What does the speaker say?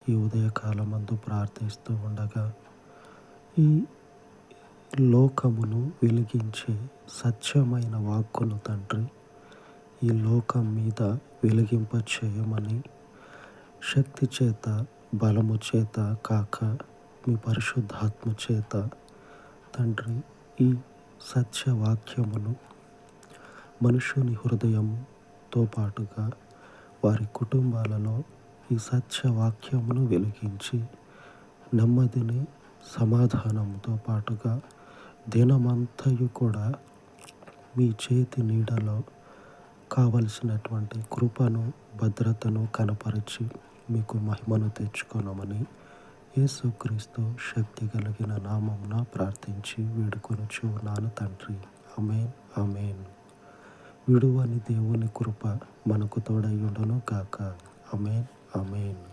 ఈ ఉదయకాలమందు ప్రార్థిస్తూ ఉండగా, ఈ లోకమును వెలిగించే సత్యమైన వాక్కును తండ్రి ఈ లోకం మీద వెలిగింప చేయమని, శక్తి చేత బలము చేత కాక మీ పరిశుద్ధాత్మ చేత తండ్రి ఈ సత్యవాక్యమును మనుషుని హృదయంతో పాటుగా వారి కుటుంబాలలో ఈ సత్యవాక్యమును వెలిగించి నెమ్మదిని సమాధానంతో పాటుగా దినమంతయు కూడా మీ చేతి నీడలో కావలసినటువంటి కృపను భద్రతను కనపరిచి మీకు మహిమను తెచ్చుకొనమని యేసుక్రీస్తు శక్తి కలిగిన నామమున ప్రార్థించి వేడుకొనుచు ఉన్నాను తండ్రి. ఆమేన్, ఆమేన్. విడువని దేవుని కృప మనకు తోడై ఉండును గాక. ఆమేన్, ఆమేన్.